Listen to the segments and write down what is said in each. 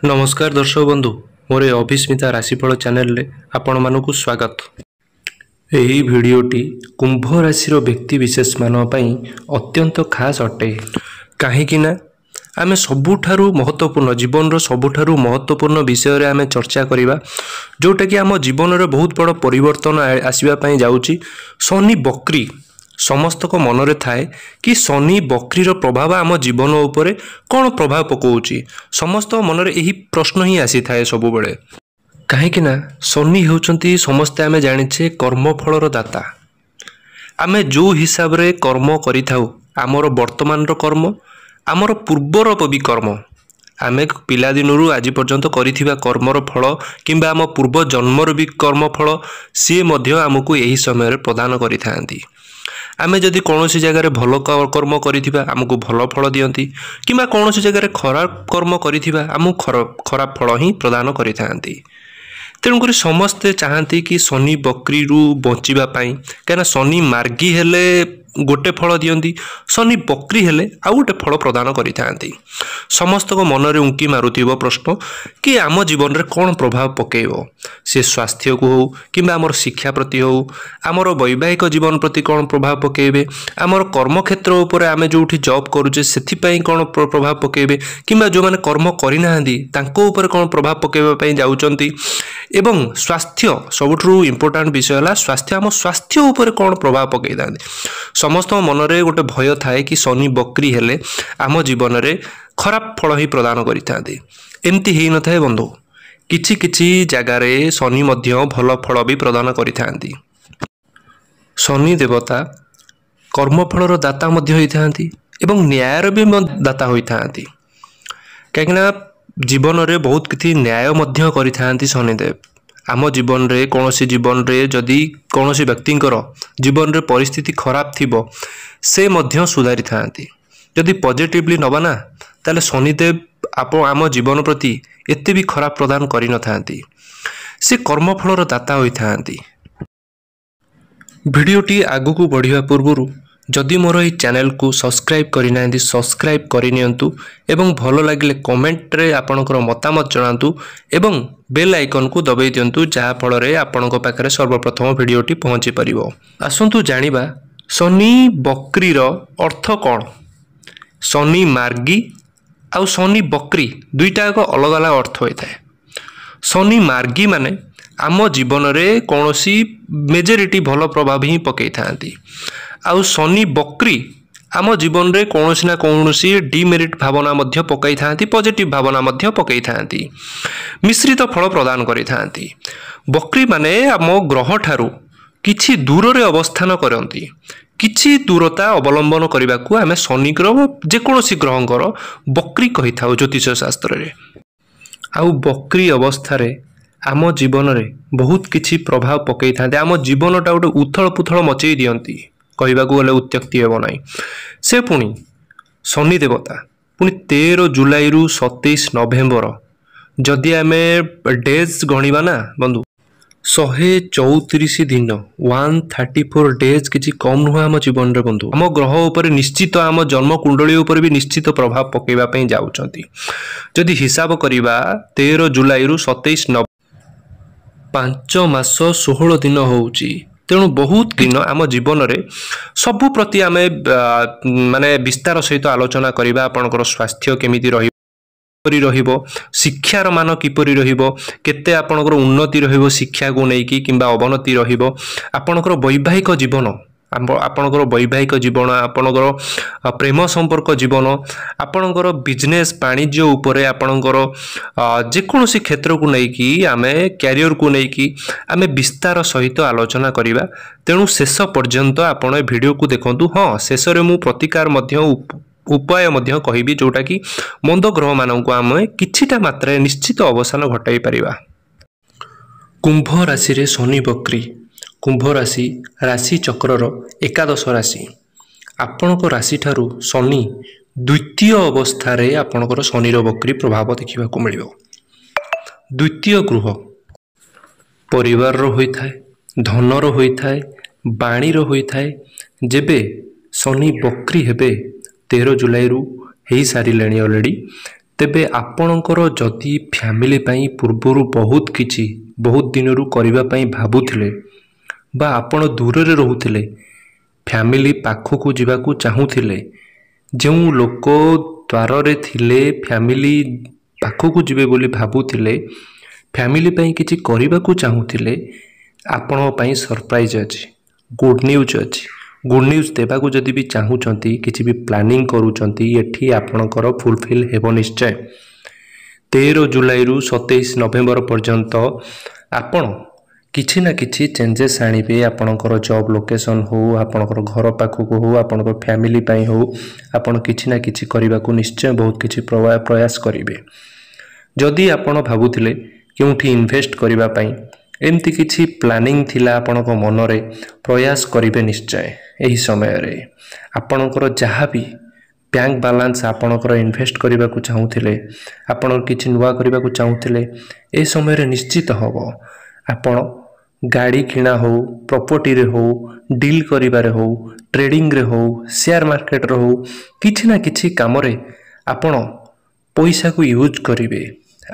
नमस्कार दर्शक बंधु मोर अभिस्मिता राशिफल चैनल रे आपण मानकु स्वागत। यही भिडियोटी कुंभ राशि व्यक्ति विशेष मान पई अत्यंत खास अटे कहीं आमे सबुठारु महत्वपूर्ण जीवन रो सबुठारु महत्वपूर्ण विषय रे आमे चर्चा करिबा जोटा कि आम जीवन रे बहुत बड़ परिवर्तन आसीबा पई जाउची। शनि बकरी समस्त को मन रे थाए कि शनि बकरी प्रभाव आम जीवन उपरे कौन प्रभाव पकाउची। समस्त मन रे यही प्रश्न ही आसी थाए सब बेले कहीं शनि होउचंती समस्ते आमे जानिछे कर्मफलर दाता। आमे जो हिसाब रे कर्म करिथाउ आमर वर्तमान रो कर्म आमर पूर्वर भी कर्म आमे पिला दिनरू आज पर्यंत करिथिबा कर्मर फल किंबा आम पूर्व जन्मर भी कर्म फल सी मध्य आमको यही समय प्रदान करिथांती। आमे जदि कौनसी जगह भल कर्म करिथिबा आमको भल फल दियंती किंबा कौनसी जगह खराब कर्म करिथिबा आमको खराब फल ही प्रदान करिथांती। तेणुकर समस्ते चाहती कि शनि बकरी रु बचिबा पई कहना शनि मार्गी हेले गोटे फल दियंती शनि बकरी हेले आउ गोटे फल प्रदान करिथांती। समस्त को मन रे उंकी मारुथिबो प्रश्न कि आम जीवन रे कौन प्रभाव पकेइबो से स्वास्थ्य को हो किंबा आमर शिक्षा प्रति हो आमर वैवाहिक जीवन प्रति कौन प्रभाव पकेइबे आमर कर्म क्षेत्र उपरे आमे जोठी जॉब करूचे सेथि पई कौन प्रभाव पकेइबे किंबा जो माने कर्म करि नाहंदी तांको ऊपर कौन प्रभाव पकेइबा पई जाउचंती एवं स्वास्थ्य सबुठु इम्पोर्टाट विषय है स्वास्थ्य आम स्वास्थ्य उपर कौन प्रभाव पकई था। समस्त मन रे गोटे भय थाए कि शनि बकरी हेले आम जीवन रे खराब फल ही प्रदान करिथांती। एमती ही न थाए बंधु किछि किछि जगार शनि मध्य भल फल भी प्रदान करिथांती। शनि देवता कर्मफलर दाता मध्य होइथांती एवं न्यायर भी दाता होइथांती। कहीं जीवन रे बहुत किछि न्याय मध्य करिथांती शनिदेव। आम जीवन रे कौनसी जीवन रे जदि कौनसी व्यक्तिंकर जीवन रे परिस्थिति खराब थिबो से मध्य सुधारी थांती। जदि पॉजिटिवली नबा ना ताले शनिदेव आप आम जीवन प्रति एते भी खराब प्रदान करि न थांती। से कर्मफलर दाता होई थांती। भिडियोटी आगु को बढ़िया पूर्वरु जदि मोर ई चैनल को सब्सक्राइब करना सब्सक्राइब करनियंतु एवं भलो लागिले कमेंट रे आपनकर मतामत जणांतु एवं बेल आइकन को दबाई दियंतु जहा फल रे आपनक पाखरे सर्वप्रथम भिडियोटी पहुंची परिबो। आसंतु जानिबा शनि बकरी रो अर्थ कोन। शनि मार्गी आउ शनि बकरी दुईटा एक अलग अलग अर्थ होता है। शनि मार्गी माने आम जीवन रे कौनसी मेजोरिटी भल प्रभाव ही पकई थांती आउ शनि बकरी आम जीवन रे कौनसी ना कौनसी डिमेरिट भावना मध्य पकई थांती पॉजिटिव भावना मध्य पकई थांती मिश्रित फल प्रदान करि थांती। बकरी माने आम ग्रह ठारू किछि दूर रे अवस्थान करंती किछि दूरता अवलंबन करने को आम शनि ग्रह जेकोसी ग्रहंकर बकरी कहि थाउ ज्योतिष शास्त्र रे। आउ बकरी अवस्था रे आम जीवन रे बहुत किछि प्रभाव पकई थांते। आम जीवनटा गोटे उथल पुथल मचई दियंती कहवा गले उत्युक्ति हे ना। से पुणी शनि देवता पुणी 13 जुलाई रु 27 नवेम्बर जदि आमे डेज गणिबा ना बंधु 134 दिन 134 डेज किछि कम नुह आम जीवन रे बंधु। आम ग्रह उपर निश्चित आम जन्म कुंडली उपर भी निश्चित प्रभाव पकेबा पई जाउचंती। जदि हिसाब करिबा 13 जुलाई रु 27 5 मास 16 दिन होउची। तेणु बहुत दिन आम जीवन रे सबु प्रति आमे माने विस्तार सहित आलोचना करिबा। आपनकर स्वास्थ्य केमिति रहिबो शिक्षार मान किपरि रहिबो केते आपनकर उन्नति रहिबो शिक्षा को नेकी किंबा अवनति रहिबो आपनकर वैवाहिक जीवन आपनकर वैवाहिक जीवन आपनकर प्रेम संपर्क जीवन आपनकर बिजनेस वाणिज्य उपरे आपनकर जेकोसी क्षेत्र को नेकी आमे कैरियर को नेकी आमे विस्तार सहित आलोचना करिबा। तेणु शेष पर्यंत आपण वीडियो को देखंतु। हाँ शेष रे मु प्रतिकार मध्य उपाय मध्य कहिबी जोटा कि मंद ग्रह मानक आमे किछिटा मात्रा निश्चित अवसान घटाई परिबा। कुंभ राशि रे शनि बकरी कुंभ राशि राशि चक्रर एकादश राशि आपणक राशि ठारू शनि द्वितीय अवस्था रे आपणकर शनिर बकरी प्रभाव देखा मिलिबो। द्वितीय गृह परिवार रो होई थाए धनर होई थाए बाणीर होई थाए। जेबे शनि बकरी हेबे 13 जुलाई रु हेई सारिलेनी ऑलरेडी ତେବେ ଆପଣଙ୍କର ଯଦି ଫ୍ୟାମିଲି ପାଇଁ ପୂର୍ବରୁ ବହୁତ ଦିନରୁ କରିବା ପାଇଁ ଭାବୁଥିଲେ ବା ଆପଣ ଦୂରରେ ରହୁଥିଲେ, ଫ୍ୟାମିଲି ପାଖକୁ ଯିବାକୁ ଚାହୁଁଥିଲେ, ଯେଉଁ ଲୋକ ଦ୍ୱାରରେ ଥିଲେ ଫ୍ୟାମିଲି ପାଖକୁ ଯିବେ ବୋଲି ଭାବୁଥିଲେ, ଫ୍ୟାମିଲି ପାଇଁ କିଛି କରିବାକୁ ଚାହୁଁଥିଲେ, ଆପଣଙ୍କ ପାଇଁ ସରପ୍ରାଇଜ୍ ଅଛି, ଗୁଡ୍ ନ୍ୟୁଜ୍ ଅଛି। ଗୁଡ୍ ନ୍ୟୁଜ୍ ଦେବାକୁ ଯଦି ବି ଚାହୁଁଛନ୍ତି, କିଛି ବି ପ୍ଲାନିଂ କରୁଛନ୍ତି, ଏଠି ଆପଣଙ୍କର ଫୁଲଫିଲ୍ ହେବ ନିଶ୍ଚୟ। 13 ଜୁଲାଇରୁ 27 ନଭେମ୍ବର ପର୍ଯ୍ୟନ୍ତ ଆପଣ କିଛି ନା କିଛି ଚେଞ୍ଜେସ୍ ଆଣିବେ। ଆପଣଙ୍କର ଜବ୍ ଲୋକେସନ୍ ହେଉ, ଆପଣଙ୍କର ଘର ପାଖକୁ ହେଉ, ଆପଣଙ୍କର ଫ୍ୟାମିଲି ପାଇଁ ହେଉ, ଆପଣ କିଛି ନା କିଛି କରିବାକୁ ନିଶ୍ଚୟ ବହୁତ କିଛି ପ୍ରୟାସ କରିବେ। ଯଦି ଆପଣ ଭାବୁଥିଲେ କେଉଁଠି ଇନଭେଷ୍ଟ କରିବା ପାଇଁ, ଏମିତି କିଛି ପ୍ଲାନିଂ ଥିଲା ଆପଣଙ୍କ ମନରେ, ପ୍ରୟାସ କରିବେ ନିଶ୍ଚୟ। ଏହି ସମୟରେ ଆପଣଙ୍କର ଯାହା ବି ବ୍ୟାଙ୍କ ବାଲାନ୍ସ ଆପଣଙ୍କର ଇନଭେଷ୍ଟ କରିବାକୁ ଚାହୁଁଥିଲେ, ଆପଣ କିଛି ନୂଆ କରିବାକୁ ଚାହୁଁଥିଲେ, ଏ ସମୟରେ ନିଶ୍ଚିତ ହେବ। ଆପଣ ଗାଡ଼ି କିଣା ହେଉ, ପ୍ରପର୍ଟିରେ ହେଉ, ଡିଲ୍ କରିବାରେ ହେଉ, ଟ୍ରେଡ଼ିଂରେ ହେଉ, ସେୟାର ମାର୍କେଟରେ ହେଉ, କିଛି ନା କିଛି କାମରେ ଆପଣ ପଇସାକୁ ୟୁଜ୍ କରିବେ।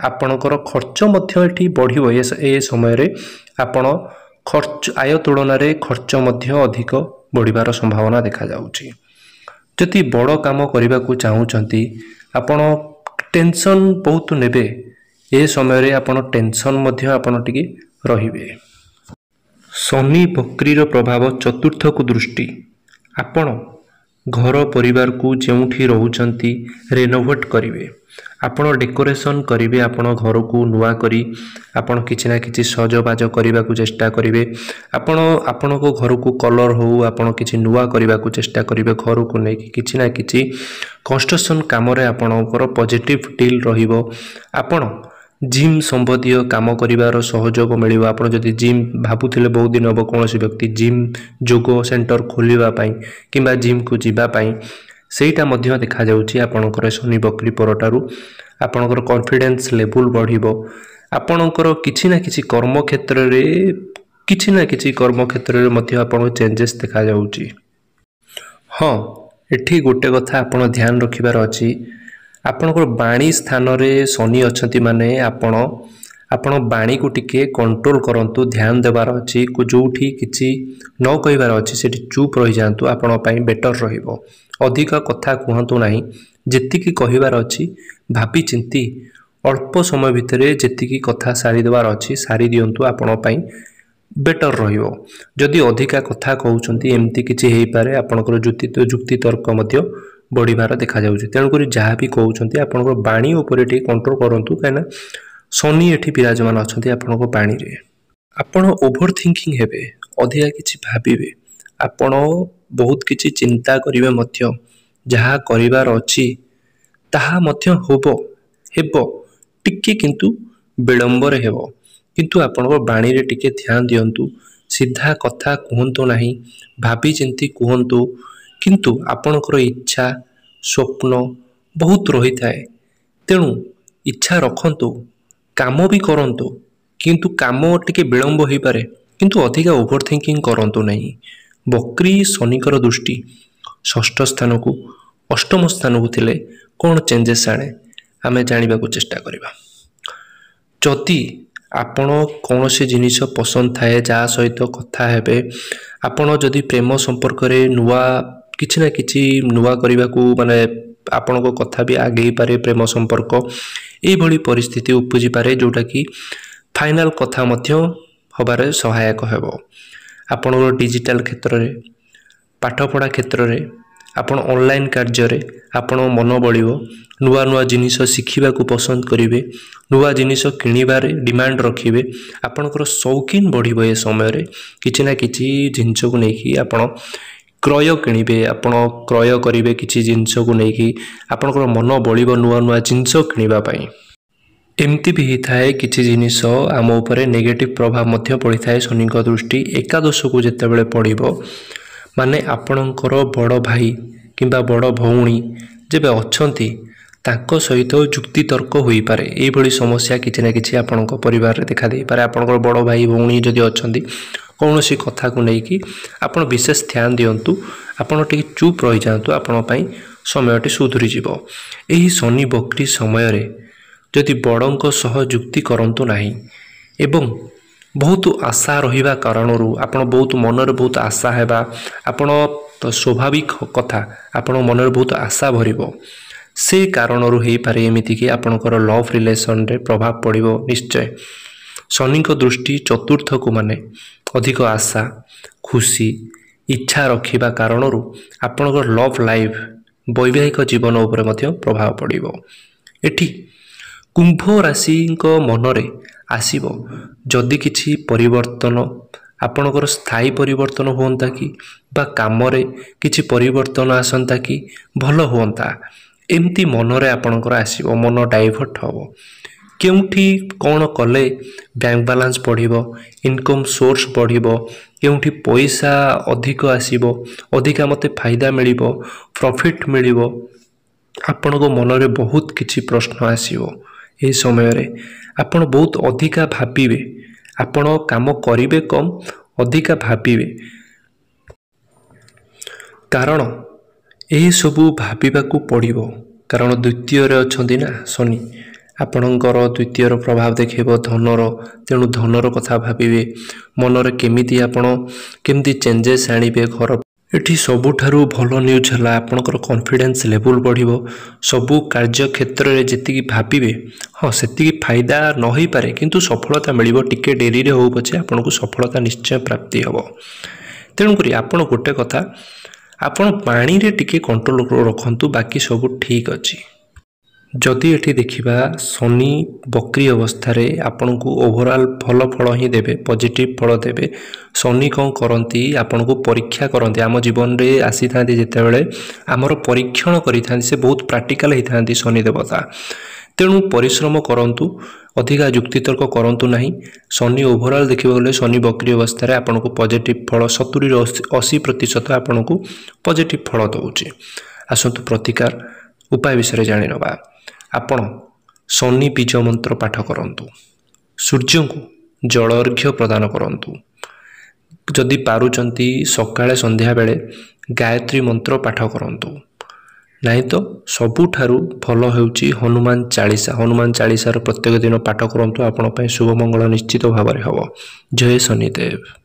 ଆପଣଙ୍କର ଖର୍ଚ୍ଚ ମଧ୍ୟ ଏଠି ବଢ଼ିବ। ଏ ସମୟରେ ଆପଣ ଆୟ ତୁଳନାରେ ଖର୍ଚ୍ଚ ମଧ୍ୟ ଅଧିକ ବଢ଼ିବାର ସମ୍ଭାବନା ଦେଖାଯାଉଛି। ଯଦି ବଡ଼ କାମ କରିବାକୁ ଚାହୁଁଛନ୍ତି, ଆପଣ ଟେନସନ୍ ବହୁତ ନେବେ। ଏ ସମୟରେ ଆପଣ ଟେନସନ୍ ମଧ୍ୟ ଆପଣ ଟିକେ ରହିବେ। ଶନି ବକ୍ରୀର ପ୍ରଭାବ ଚତୁର୍ଥକୁ ଦୃଷ୍ଟି। ଆପଣ ଘର ପରିବାରକୁ ଯେଉଁଠି ରହୁଛନ୍ତି ରେନୋଭେଟ୍ କରିବେ। ଆପଣ ଡେକୋରେସନ୍ କରିବେ। ଆପଣ ଘରକୁ ନୂଆ କରି ଆପଣ କିଛି ନା କିଛି ସଜବାଜ କରିବାକୁ ଚେଷ୍ଟା କରିବେ। ଆପଣ ଆପଣଙ୍କ ଘରକୁ କଲର୍ ହେଉ, ଆପଣ କିଛି ନୂଆ କରିବାକୁ ଚେଷ୍ଟା କରିବେ। ଘରକୁ ନେଇକି କିଛି ନା କିଛି କନଷ୍ଟ୍ରକ୍ସନ୍ କାମରେ ଆପଣଙ୍କର ପଜିଟିଭ୍ ଡିଲ୍ ରହିବ। ଆପଣ ଜିମ୍ ସମ୍ବନ୍ଧୀୟ କାମ କରିବାର ସହଯୋଗ ମିଳିବ। ଆପଣ ଯଦି ଜିମ୍ ଭାବୁଥିଲେ ବହୁତ ଦିନ ହେବ, କୌଣସି ବ୍ୟକ୍ତି ଜିମ୍ ଯୋଗ ସେଣ୍ଟର ଖୋଲିବା ପାଇଁ କିମ୍ବା ଜିମ୍କୁ ଯିବା ପାଇଁ, ସେଇଟା ମଧ୍ୟ ଦେଖାଯାଉଛି। ଆପଣଙ୍କର ଶନି ବକ୍ରୀ ପରଠାରୁ ଆପଣଙ୍କର କନଫିଡେନ୍ସ ଲେଭେଲ୍ ବଢ଼ିବ। ଆପଣଙ୍କର କିଛି ନା କିଛି କର୍ମକ୍ଷେତ୍ରରେ ମଧ୍ୟ ଆପଣଙ୍କ ଚେଞ୍ଜେସ୍ ଦେଖାଯାଉଛି। ହଁ, ଏଠି ଗୋଟେ କଥା ଆପଣ ଧ୍ୟାନ ରଖିବାର ଅଛି। ଆପଣଙ୍କର ବାଣୀ ସ୍ଥାନରେ ଶନି ଅଛନ୍ତି, ମାନେ ଆପଣ ବାଣୀକୁ ଟିକେ କଣ୍ଟ୍ରୋଲ କରନ୍ତୁ, ଧ୍ୟାନ ଦେବାର ଅଛି। ଯେଉଁଠି କିଛି ନ କହିବାର ଅଛି ସେଠି ଚୁପ୍ ରହିଯାଆନ୍ତୁ, ଆପଣଙ୍କ ପାଇଁ ବେଟର୍ ରହିବ। ଅଧିକ କଥା କୁହନ୍ତୁ ନାହିଁ। ଯେତିକି କହିବାର ଅଛି ଭାବି ଚିନ୍ତି ଅଳ୍ପ ସମୟ ଭିତରେ ଯେତିକି କଥା ସାରିଦେବାର ଅଛି ସାରି ଦିଅନ୍ତୁ, ଆପଣଙ୍କ ପାଇଁ ବେଟର୍ ରହିବ। ଯଦି ଅଧିକା କଥା କହୁଛନ୍ତି, ଏମିତି କିଛି ହେଇପାରେ ଆପଣଙ୍କର ଯୁକ୍ତି ତର୍କ ମଧ୍ୟ ବଢ଼ିବାର ଦେଖାଯାଉଛି। ତେଣୁକରି ଯାହା ବି କହୁଛନ୍ତି ଆପଣଙ୍କର ବାଣୀ ଉପରେ ଟିକେ କଣ୍ଟ୍ରୋଲ କରନ୍ତୁ, କାହିଁକିନା ଶନି ଏଠି ବିରାଜମାନ ଅଛନ୍ତି ଆପଣଙ୍କ ବାଣୀରେ। ଆପଣ ଓଭର ଥିଙ୍କିଂ ହେବେ, ଅଧିକା କିଛି ଭାବିବେ, ଆପଣ ବହୁତ କିଛି ଚିନ୍ତା କରିବେ ମଧ୍ୟ। ଯାହା କରିବାର ଅଛି ତାହା ମଧ୍ୟ ହେବ ଟିକେ, କିନ୍ତୁ ବିଳମ୍ବରେ ହେବ। କିନ୍ତୁ ଆପଣଙ୍କ ବାଣୀରେ ଟିକେ ଧ୍ୟାନ ଦିଅନ୍ତୁ। ସିଧା କଥା କୁହନ୍ତୁ ନାହିଁ, ଭାବି ଚିନ୍ତି କୁହନ୍ତୁ। କିନ୍ତୁ ଆପଣଙ୍କର ଇଚ୍ଛା ସ୍ୱପ୍ନ ବହୁତ ରହିଥାଏ। ତେଣୁ ଇଚ୍ଛା ରଖନ୍ତୁ, କାମ ବି କରନ୍ତୁ, କିନ୍ତୁ କାମ ଟିକେ ବିଳମ୍ବ ହୋଇପାରେ, କିନ୍ତୁ ଅଧିକା ଓଭର ଥିଙ୍କିଂ କରନ୍ତୁ ନାହିଁ। ବକ୍ରୀ ଶନିଙ୍କର ଦୃଷ୍ଟି ଷଷ୍ଠ ସ୍ଥାନକୁ, ଅଷ୍ଟମ ସ୍ଥାନକୁ ଥିଲେ କ'ଣ ଚେଞ୍ଜେସ୍ ଆଣେ ଆମେ ଜାଣିବାକୁ ଚେଷ୍ଟା କରିବା। ଯଦି ଆପଣ କୌଣସି ଜିନିଷ ପସନ୍ଦ ଥାଏ, ଯାହା ସହିତ କଥା ହେବେ, ଆପଣ ଯଦି ପ୍ରେମ ସମ୍ପର୍କରେ କିଛି ନା କିଛି ନୂଆ କରିବାକୁ, ମାନେ ଆପଣଙ୍କ କଥା ବି ଆଗେଇପାରେ ପ୍ରେମ ସମ୍ପର୍କ, ଏଇଭଳି ପରିସ୍ଥିତି ଉପୁଜିପାରେ, ଯେଉଁଟାକି ଫାଇନାଲ୍ କଥା ମଧ୍ୟ ହେବାରେ ସହାୟକ ହେବ। ଆପଣଙ୍କର ଡିଜିଟାଲ କ୍ଷେତ୍ରରେ, ପାଠପଢ଼ା କ୍ଷେତ୍ରରେ, ଆପଣ ଅନଲାଇନ୍ କାର୍ଯ୍ୟରେ ଆପଣଙ୍କ ମନ ବଳିବ। ନୂଆ ନୂଆ ଜିନିଷ ଶିଖିବାକୁ ପସନ୍ଦ କରିବେ, ନୂଆ ଜିନିଷ କିଣିବାରେ ଡିମାଣ୍ଡ ରଖିବେ। ଆପଣଙ୍କର ସୌକିନ ବଢ଼ିବ। ଏ ସମୟରେ କିଛି ନା କିଛି ଜିନିଷକୁ ନେଇକି ଆପଣ କ୍ରୟ କିଣିବେ, ଆପଣ କ୍ରୟ କରିବେ କିଛି ଜିନିଷକୁ ନେଇକି। ଆପଣଙ୍କର ମନ ବଳିବ ନୂଆ ନୂଆ ଜିନିଷ କିଣିବା ପାଇଁ। ଏମିତି ବି ହେଇଥାଏ କିଛି ଜିନିଷ ଆମ ଉପରେ ନେଗେଟିଭ୍ ପ୍ରଭାବ ମଧ୍ୟ ପଡ଼ିଥାଏ। ଶନିଙ୍କ ଦୃଷ୍ଟି ଏକାଦଶକୁ ଯେତେବେଳେ ପଡ଼ିବ, ମାନେ ଆପଣଙ୍କର ବଡ଼ ଭାଇ କିମ୍ବା ବଡ଼ ଭଉଣୀ ଯେବେ ଅଛନ୍ତି, ତାଙ୍କ ସହିତ ଯୁକ୍ତିତର୍କ ହୋଇପାରେ। ଏଇଭଳି ସମସ୍ୟା କିଛି ନା କିଛି ଆପଣଙ୍କ ପରିବାରରେ ଦେଖାଦେଇପାରେ। ଆପଣଙ୍କର ବଡ଼ ଭାଇ ଭଉଣୀ ଯଦି ଅଛନ୍ତି, କୌଣସି କଥାକୁ ନେଇକି ଆପଣ ବିଶେଷ ଧ୍ୟାନ ଦିଅନ୍ତୁ। ଆପଣ ଟିକେ ଚୁପ୍ ରହିଯାଆନ୍ତୁ, ଆପଣଙ୍କ ପାଇଁ ସମୟଟି ସୁଧୁରିଯିବ। ଏହି ଶନି ବକ୍ରି ସମୟରେ ଯଦି ବଡ଼ଙ୍କ ସହ ଯୁକ୍ତି କରନ୍ତୁ ନାହିଁ ଏବଂ ବହୁତ ଆଶା ରହିବା କାରଣରୁ ଆପଣ ବହୁତ ମନରେ ବହୁତ ଆଶା ହେବା, ଆପଣ ସ୍ୱାଭାବିକ କଥା ଆପଣ ମନରେ ବହୁତ ଆଶା ଭରିବ, ସେ କାରଣରୁ ହେଇପାରେ ଏମିତିକି ଆପଣଙ୍କର ଲଭ୍ ରିଲେସନରେ ପ୍ରଭାବ ପଡ଼ିବ ନିଶ୍ଚୟ। ଶନିଙ୍କ ଦୃଷ୍ଟି ଚତୁର୍ଥକୁ ମାନେ ଅଧିକ ଆଶା, ଖୁସି, ଇଚ୍ଛା ରଖିବା କାରଣରୁ ଆପଣଙ୍କର ଲଭ୍ ଲାଇଫ୍ ବୈବାହିକ ଜୀବନ ଉପରେ ମଧ୍ୟ ପ୍ରଭାବ ପଡ଼ିବ। ଏଠି କୁମ୍ଭ ରାଶିଙ୍କ ମନରେ ଆସିବ ଯଦି କିଛି ପରିବର୍ତ୍ତନ ଆପଣଙ୍କର ସ୍ଥାୟୀ ପରିବର୍ତ୍ତନ ହୁଅନ୍ତା କି ବା କାମରେ କିଛି ପରିବର୍ତ୍ତନ ଆସନ୍ତା କି ଭଲ ହୁଅନ୍ତା, ଏମିତି ମନରେ ଆପଣଙ୍କର ଆସିବ, ମନ ଡାଇଭର୍ଟ ହେବ। କେଉଁଠି କ'ଣ କଲେ ବ୍ୟାଙ୍କ ବାଲାନ୍ସ ବଢ଼ିବ, ଇନକମ୍ ସୋର୍ସ ବଢ଼ିବ, କେଉଁଠି ପଇସା ଅଧିକ ଆସିବ, ଅଧିକା ମୋତେ ଫାଇଦା ମିଳିବ, ପ୍ରଫିଟ୍ ମିଳିବ, ଆପଣଙ୍କ ମନରେ ବହୁତ କିଛି ପ୍ରଶ୍ନ ଆସିବ। ଏହି ସମୟରେ ଆପଣ ବହୁତ ଅଧିକା ଭାବିବେ, ଆପଣ କାମ କରିବେ କମ୍, ଅଧିକା ଭାବିବେ, କାରଣ ଏହିସବୁ ଭାବିବାକୁ ପଡ଼ିବ। କାରଣ ଦ୍ୱିତୀୟରେ ଅଛନ୍ତି ନା ଶନି, ଆପଣଙ୍କର ଦ୍ୱିତୀୟର ପ୍ରଭାବ ଦେଖାଇବ ଧନର, ତେଣୁ ଧନର କଥା ଭାବିବେ, ମନରେ କେମିତି ଆପଣ କେମିତି ଚେଞ୍ଜେସ୍ ଆଣିବେ ଘର। ଏଠି ସବୁଠାରୁ ଭଲ ନ୍ୟୁଜ୍ ହେଲା ଆପଣଙ୍କର କନଫିଡେନ୍ସ ଲେଭେଲ୍ ବଢ଼ିବ। ସବୁ କାର୍ଯ୍ୟକ୍ଷେତ୍ରରେ ଯେତିକି ଭାବିବେ ହଁ ସେତିକି ଫାଇଦା ନ ହେଇପାରେ କିନ୍ତୁ ସଫଳତା ମିଳିବ, ଟିକେ ଡେରିରେ ହେଉ ପଛେ ଆପଣଙ୍କୁ ସଫଳତା ନିଶ୍ଚୟ ପ୍ରାପ୍ତି ହେବ। ତେଣୁକରି ଆପଣ ଗୋଟେ କଥା, ଆପଣ ପାଣିରେ ଟିକେ କଣ୍ଟ୍ରୋଲ ରଖନ୍ତୁ, ବାକି ସବୁ ଠିକ୍ ଅଛି। ଯଦି ଏଠି ଦେଖିବା ଶନି ବକ୍ରି ଅବସ୍ଥାରେ ଆପଣଙ୍କୁ ଓଭରାଲ୍ ଭଲ ଫଳ ହିଁ ଦେବେ, ପଜିଟିଭ୍ ଫଳ ଦେବେ। ଶନି କ'ଣ କରନ୍ତି, ଆପଣଙ୍କୁ ପରୀକ୍ଷା କରନ୍ତି। ଆମ ଜୀବନରେ ଆସିଥାନ୍ତି ଯେତେବେଳେ ଆମର ପରୀକ୍ଷଣ କରିଥାନ୍ତି, ସେ ବହୁତ ପ୍ରାକ୍ଟିକାଲ ହେଇଥାନ୍ତି ଶନି ଦେବତା। ତେଣୁ ପରିଶ୍ରମ କରନ୍ତୁ, ଅଧିକା ଯୁକ୍ତିତର୍କ କରନ୍ତୁ ନାହିଁ। ଶନି ଓଭରାଲ୍ ଦେଖିବାକୁ ଗଲେ ଶନି ବକ୍ରି ଅବସ୍ଥାରେ ଆପଣଙ୍କୁ ପଜିଟିଭ୍ ଫଳ 70ରୁ 80% ଆପଣଙ୍କୁ ପଜିଟିଭ୍ ଫଳ ଦେଉଛି। ଆସନ୍ତୁ ପ୍ରତିକାର ଉପାୟ ବିଷୟରେ ଜାଣିନେବା। ଆପଣ ଶନି ବୀଜ ମନ୍ତ୍ର ପାଠ କରନ୍ତୁ, ସୂର୍ଯ୍ୟଙ୍କୁ ଜଳ ଅର୍ଘ୍ୟ ପ୍ରଦାନ କରନ୍ତୁ, ଯଦି ପାରୁଛନ୍ତି ସକାଳେ ସନ୍ଧ୍ୟାବେଳେ ଗାୟତ୍ରୀ ମନ୍ତ୍ର ପାଠ କରନ୍ତୁ, ନାହିଁ ତ ସବୁଠାରୁ ଭଲ ହେଉଛି ହନୁମାନ ଚାଳିଶା। ହନୁମାନ ଚାଳିଶାର ପ୍ରତ୍ୟେକ ଦିନ ପାଠ କରନ୍ତୁ, ଆପଣଙ୍କ ପାଇଁ ଶୁଭ ମଙ୍ଗଳ ନିଶ୍ଚିତ ଭାବରେ ହେବ। ଜୟ ଶନିଦେବ।